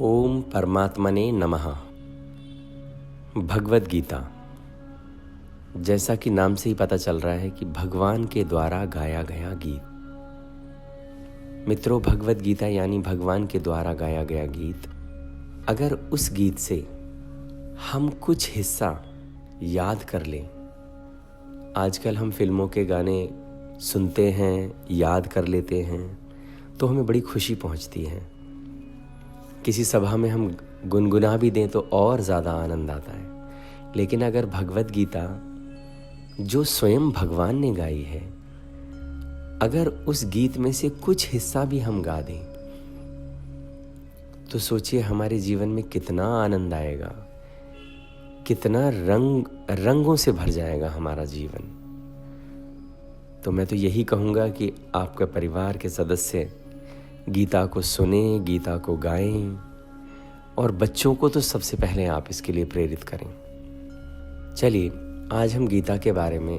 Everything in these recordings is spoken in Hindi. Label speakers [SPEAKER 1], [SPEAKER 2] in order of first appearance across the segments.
[SPEAKER 1] ओम परमात्मने नमः। भगवद गीता, जैसा कि नाम से ही पता चल रहा है कि भगवान के द्वारा गाया गया गीत। मित्रों, भगवद गीता यानी भगवान के द्वारा गाया गया गीत। अगर उस गीत से हम कुछ हिस्सा याद कर लें, आजकल हम फिल्मों के गाने सुनते हैं, याद कर लेते हैं, तो हमें बड़ी खुशी पहुंचती है। किसी सभा में हम गुनगुना भी दें तो और ज़्यादा आनंद आता है। लेकिन अगर भगवद गीता जो स्वयं भगवान ने गाई है, अगर उस गीत में से कुछ हिस्सा भी हम गा दें, तो सोचिए हमारे जीवन में कितना आनंद आएगा, कितना रंगों से भर जाएगा हमारा जीवन। तो मैं तो यही कहूँगा कि आपके परिवार के सदस्य गीता को सुने, गीता को गाएं, और बच्चों को तो सबसे पहले आप इसके लिए प्रेरित करें। चलिए, आज हम गीता के बारे में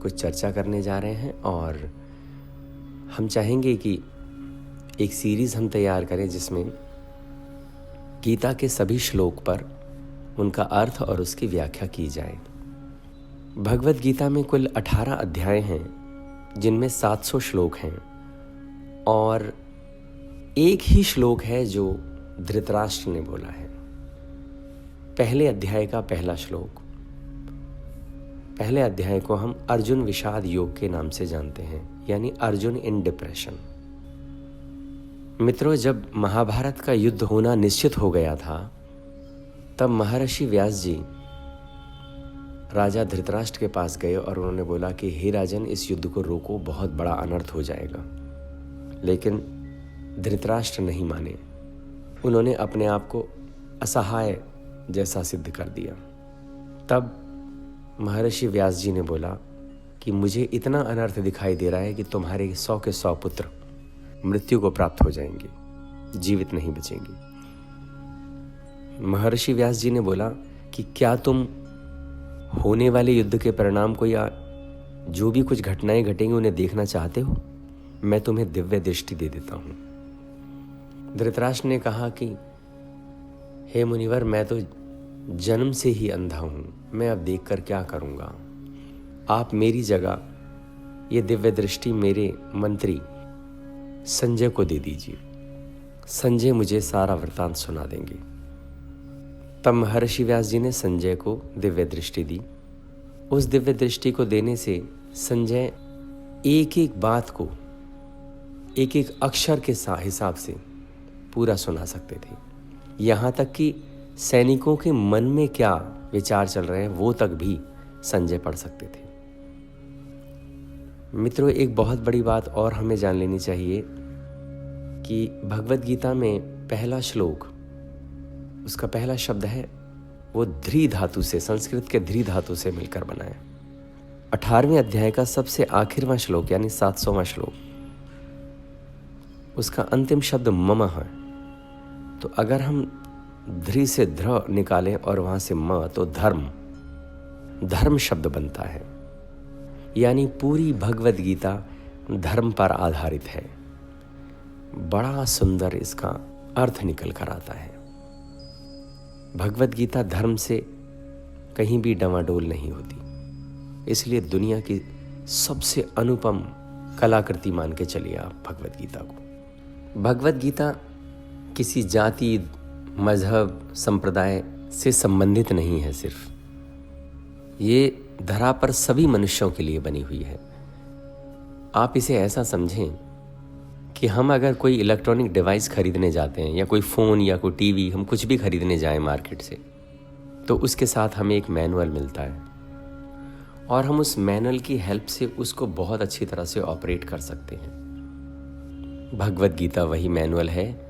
[SPEAKER 1] कुछ चर्चा करने जा रहे हैं और हम चाहेंगे कि एक सीरीज़ हम तैयार करें जिसमें गीता के सभी श्लोक पर उनका अर्थ और उसकी व्याख्या की जाए। भगवद गीता में कुल 18 अध्याय हैं, जिनमें 700 श्लोक हैं, और एक ही श्लोक है जो धृतराष्ट्र ने बोला है। पहले अध्याय का पहला श्लोक, पहले अध्याय को हम अर्जुन विषाद योग के नाम से जानते हैं, यानी अर्जुन इन डिप्रेशन। मित्रों, जब महाभारत का युद्ध होना निश्चित हो गया था, तब महर्षि व्यास जी राजा धृतराष्ट्र के पास गए और उन्होंने बोला कि हे राजन, इस युद्ध को रोको, बहुत बड़ा अनर्थ हो जाएगा। लेकिन धृतराष्ट्र नहीं माने। उन्होंने अपने आप को असहाय जैसा सिद्ध कर दिया। तब महर्षि व्यास जी ने बोला कि मुझे इतना अनर्थ दिखाई दे रहा है कि तुम्हारे 100 के 100 पुत्र मृत्यु को प्राप्त हो जाएंगे, जीवित नहीं बचेंगे। महर्षि व्यास जी ने बोला कि क्या तुम होने वाले युद्ध के परिणाम को या जो भी कुछ घटनाएं घटेंगी उन्हें देखना चाहते हो? मैं तुम्हें दिव्य दृष्टि दे देता हूं। धृतराष्ट्र ने कहा कि हे मुनिवर, मैं तो जन्म से ही अंधा हूं, मैं अब देखकर क्या करूंगा? आप मेरी जगह ये दिव्य दृष्टि मेरे मंत्री संजय को दे दीजिए। संजय मुझे सारा वृतांत सुना देंगे। तब महर्षि व्यास जी ने संजय को दिव्य दृष्टि दी। उस दिव्य दृष्टि को देने से संजय एक एक बात को एक एक अक्षर के हिसाब से पूरा सुना सकते थे। यहाँ तक कि सैनिकों के मन में क्या विचार चल रहे हैं वो तक भी संजय पढ़ सकते थे। मित्रों, एक बहुत बड़ी बात और हमें जान लेनी चाहिए कि भगवद गीता में पहला श्लोक, उसका पहला शब्द है वो ध्री धातु से, संस्कृत के ध्री धातु से मिलकर बना है। 18वें अध्याय का सबसे आखिरवां श्लोक यानी 700वां श्लोक, उसका अंतिम शब्द मम है। तो अगर हम ध्री से ध्र निकालें और वहां से म, तो धर्म शब्द बनता है। यानी पूरी भगवद गीता धर्म पर आधारित है। बड़ा सुंदर इसका अर्थ निकल कर आता है। भगवद गीता धर्म से कहीं भी डवाडोल नहीं होती, इसलिए दुनिया की सबसे अनुपम कलाकृति मान के चलिए आप भगवद गीता को। भगवद गीता किसी जाति, मजहब, संप्रदाय से संबंधित नहीं है। सिर्फ ये धरा पर सभी मनुष्यों के लिए बनी हुई है। आप इसे ऐसा समझें कि हम अगर कोई इलेक्ट्रॉनिक डिवाइस खरीदने जाते हैं, या कोई फ़ोन या कोई टीवी, हम कुछ भी खरीदने जाएं मार्केट से, तो उसके साथ हमें एक मैनुअल मिलता है और हम उस मैनुअल की हेल्प से उसको बहुत अच्छी तरह से ऑपरेट कर सकते हैं। भगवद गीता वही मैनुअल है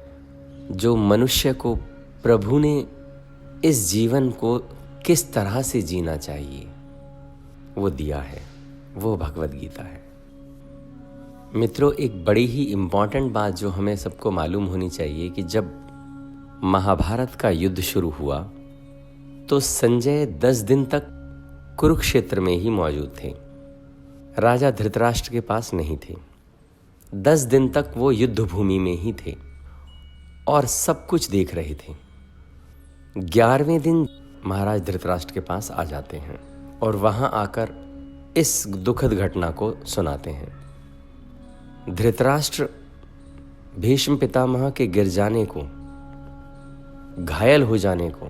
[SPEAKER 1] जो मनुष्य को प्रभु ने इस जीवन को किस तरह से जीना चाहिए वो दिया है, वो भगवद गीता है। मित्रों, एक बड़ी ही इम्पॉर्टेंट बात जो हमें सबको मालूम होनी चाहिए कि जब महाभारत का युद्ध शुरू हुआ तो संजय 10 दिन तक कुरुक्षेत्र में ही मौजूद थे, राजा धृतराष्ट्र के पास नहीं थे। 10 दिन तक वो युद्ध भूमि में ही थे और सब कुछ देख रहे थे। 11वें दिन महाराज धृतराष्ट्र के पास आ जाते हैं और वहां आकर इस दुखद घटना को सुनाते हैं। धृतराष्ट्र भीष्म पितामह के गिर जाने को, घायल हो जाने को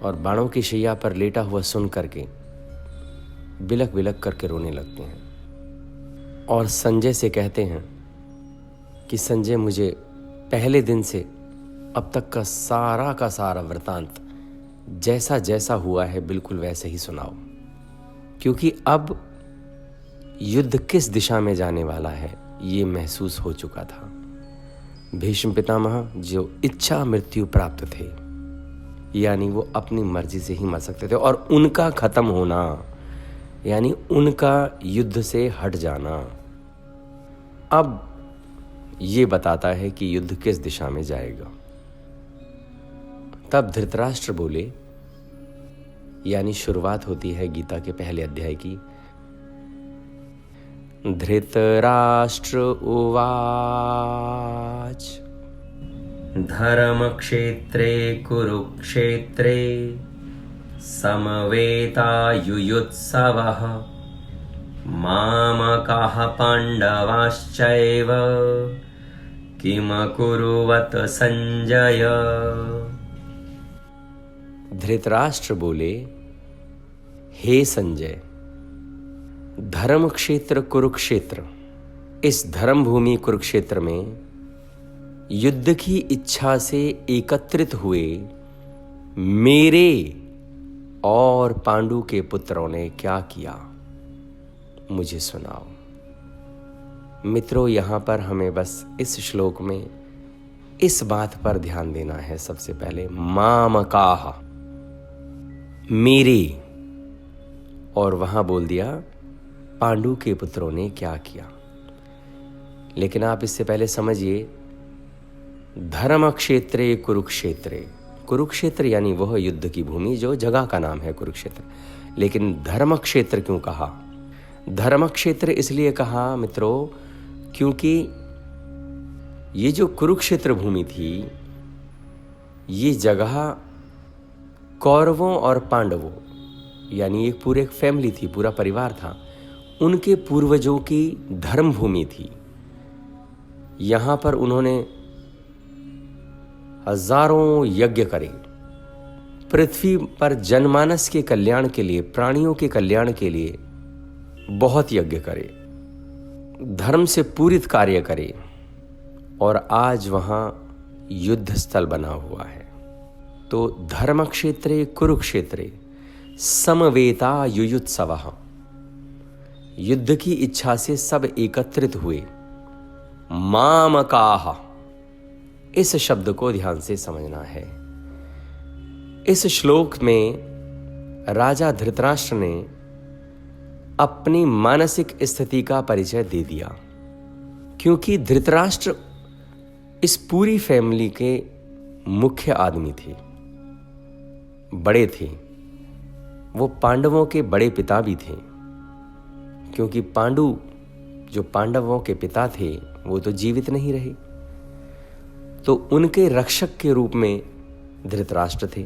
[SPEAKER 1] और बाणों की शैया पर लेटा हुआ सुन करके बिलक बिलक करके रोने लगते हैं और संजय से कहते हैं कि संजय, मुझे पहले दिन से अब तक का सारा वृतांत जैसा जैसा हुआ है बिल्कुल वैसे ही सुनाओ, क्योंकि अब युद्ध किस दिशा में जाने वाला है ये महसूस हो चुका था। भीष्म पितामह जो इच्छा मृत्यु प्राप्त थे, यानी वो अपनी मर्जी से ही मर सकते थे, और उनका खत्म होना यानी उनका युद्ध से हट जाना अब ये बताता है कि युद्ध किस दिशा में जाएगा। तब धृतराष्ट्र बोले, यानी शुरुआत होती है गीता के पहले अध्याय की। धृतराष्ट्र उवाच धर्मक्षेत्रे कुरुक्षेत्रे समवेतायुयुत्सवः मामकाः पाण्डवाश्चैव किमकुर्वत संजय। धृतराष्ट्र बोले, हे संजय, धर्म क्षेत्र कुरुक्षेत्र, इस धर्म भूमि कुरुक्षेत्र में युद्ध की इच्छा से एकत्रित हुए मेरे और पांडु के पुत्रों ने क्या किया, मुझे सुनाओ। मित्रों, यहां पर हमें बस इस श्लोक में इस बात पर ध्यान देना है। सबसे पहले मामकाह, मेरे, और वहां बोल दिया पांडु के पुत्रों ने क्या किया। लेकिन आप इससे पहले समझिए, धर्म क्षेत्रे कुरुक्षेत्रे, कुरुक्षेत्र यानी वह युद्ध की भूमि जो जगह का नाम है कुरुक्षेत्र। लेकिन धर्म क्षेत्र क्यों कहा? धर्म क्षेत्र इसलिए कहा मित्रों, क्योंकि ये जो कुरुक्षेत्र भूमि थी, ये जगह कौरवों और पांडवों, यानी एक पूरे एक फैमिली थी, पूरा परिवार था, उनके पूर्वजों की धर्म भूमि थी। यहां पर उन्होंने हजारों यज्ञ करे, पृथ्वी पर जनमानस के कल्याण के लिए, प्राणियों के कल्याण के लिए बहुत यज्ञ करे, धर्म से पूरित कार्य करे, और आज वहां युद्ध स्थल बना हुआ है। तो धर्म क्षेत्रे कुरुक्षेत्रे समवेता युयुत्सवः, युद्ध की इच्छा से सब एकत्रित हुए। मामकाः, इस शब्द को ध्यान से समझना है। इस श्लोक में राजा धृतराष्ट्र ने अपनी मानसिक स्थिति का परिचय दे दिया, क्योंकि धृतराष्ट्र इस पूरी फैमिली के मुख्य आदमी थे, बड़े थे। वो पांडवों के बड़े पिता भी थे, क्योंकि पांडु जो पांडवों के पिता थे वो तो जीवित नहीं रहे, तो उनके रक्षक के रूप में धृतराष्ट्र थे।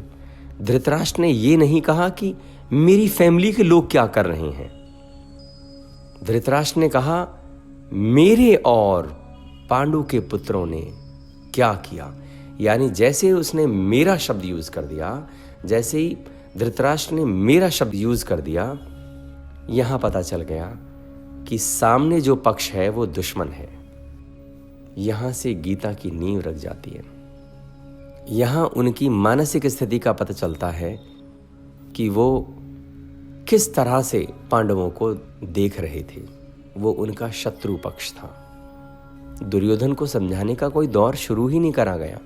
[SPEAKER 1] धृतराष्ट्र ने ये नहीं कहा कि मेरी फैमिली के लोग क्या कर रहे हैं। धृतराष्ट्र ने कहा मेरे और पांडु के पुत्रों ने क्या किया, यानी जैसे उसने मेरा शब्द यूज कर दिया, जैसे ही धृतराष्ट्र ने मेरा शब्द यूज कर दिया, यहां पता चल गया कि सामने जो पक्ष है वो दुश्मन है। यहां से गीता की नींव रख जाती है। यहां उनकी मानसिक स्थिति का पता चलता है कि वो किस तरह से पांडवों को देख रहे थे। वो उनका शत्रु पक्ष था। दुर्योधन को समझाने का कोई दौर शुरू ही नहीं करा गया।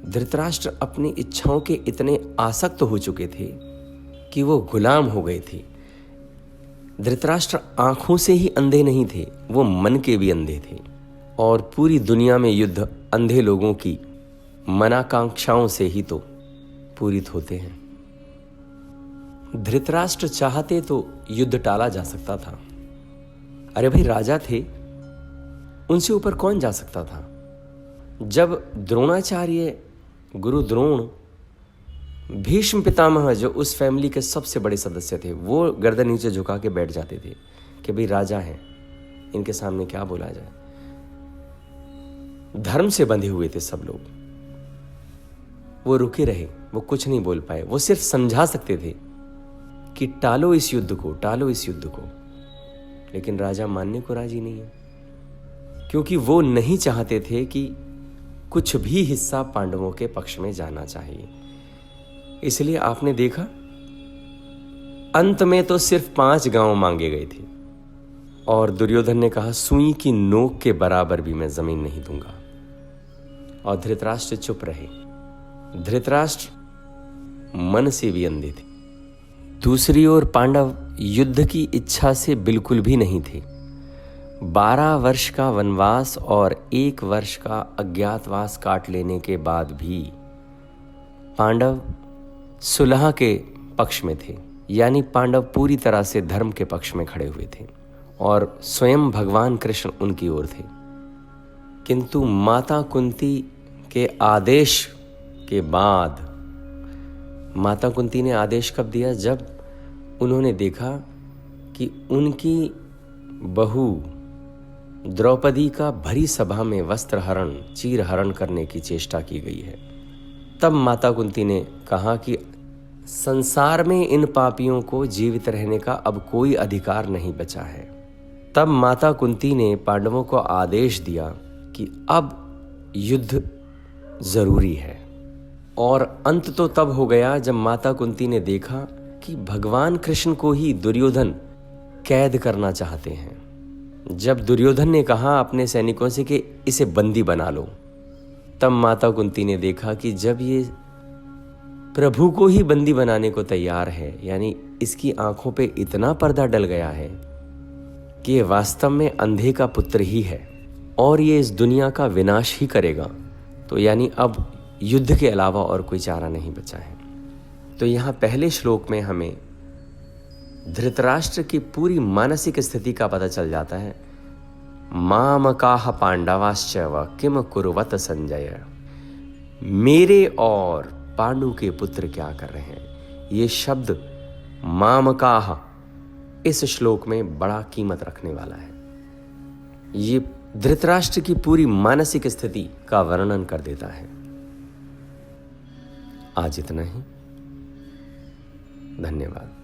[SPEAKER 1] धृतराष्ट्र अपनी इच्छाओं के इतने आसक्त हो चुके थे कि वो गुलाम हो गए थे। धृतराष्ट्र आंखों से ही अंधे नहीं थे, वो मन के भी अंधे थे। और पूरी दुनिया में युद्ध अंधे लोगों की मनाकांक्षाओं से ही तो पूरित होते हैं। धृतराष्ट्र चाहते तो युद्ध टाला जा सकता था। अरे भाई, राजा थे, उनसे ऊपर कौन जा सकता था? जब द्रोणाचार्य, गुरु द्रोण, भीष्म पितामह जो उस फैमिली के सबसे बड़े सदस्य थे, वो गर्दन नीचे झुका के बैठ जाते थे कि भाई राजा हैं, इनके सामने क्या बोला जाए। धर्म से बंधे हुए थे सब लोग, वो रुके रहे, वो कुछ नहीं बोल पाए। वो सिर्फ समझा सकते थे कि टालो इस युद्ध को, टालो इस युद्ध को, लेकिन राजा मानने को राजी नहीं है, क्योंकि वो नहीं चाहते थे कि कुछ भी हिस्सा पांडवों के पक्ष में जाना चाहिए। इसलिए आपने देखा अंत में तो सिर्फ 5 गांव मांगे गए थे और दुर्योधन ने कहा सुई की नोक के बराबर भी मैं जमीन नहीं दूंगा, और धृतराष्ट्र चुप रहे। धृतराष्ट्र मन से भी अंधे थे। दूसरी ओर पांडव युद्ध की इच्छा से बिल्कुल भी नहीं थे। 12 वर्ष का वनवास और 1 वर्ष का अज्ञातवास काट लेने के बाद भी पांडव सुलह के पक्ष में थे, यानी पांडव पूरी तरह से धर्म के पक्ष में खड़े हुए थे और स्वयं भगवान कृष्ण उनकी ओर थे। किंतु माता कुंती के आदेश के बाद, माता कुंती ने आदेश कब दिया? जब उन्होंने देखा कि उनकी बहू द्रौपदी का भरी सभा में वस्त्र हरण, चीर हरण करने की चेष्टा की गई है। तब माता कुंती ने कहा कि संसार में इन पापियों को जीवित रहने का अब कोई अधिकार नहीं बचा है। तब माता कुंती ने पांडवों को आदेश दिया कि अब युद्ध जरूरी है। और अंत तो तब हो गया जब माता कुंती ने देखा कि भगवान कृष्ण को ही दुर्योधन कैद करना चाहते हैं। जब दुर्योधन ने कहा अपने सैनिकों से कि इसे बंदी बना लो, तब माता कुंती ने देखा कि जब ये प्रभु को ही बंदी बनाने को तैयार है, यानी इसकी आंखों पे इतना पर्दा डल गया है कि ये वास्तव में अंधे का पुत्र ही है और ये इस दुनिया का विनाश ही करेगा, तो यानी अब युद्ध के अलावा और कोई चारा नहीं बचा है। तो यहाँ पहले श्लोक में हमें धृतराष्ट्र की पूरी मानसिक स्थिति का पता चल जाता है। मामकाह पांडवाश्चैव किम कुर्वत संजय, मेरे और पांडु के पुत्र क्या कर रहे हैं। ये शब्द मामकाह इस श्लोक में बड़ा कीमत रखने वाला है। ये धृतराष्ट्र की पूरी मानसिक स्थिति का वर्णन कर देता है। आज इतना ही, धन्यवाद।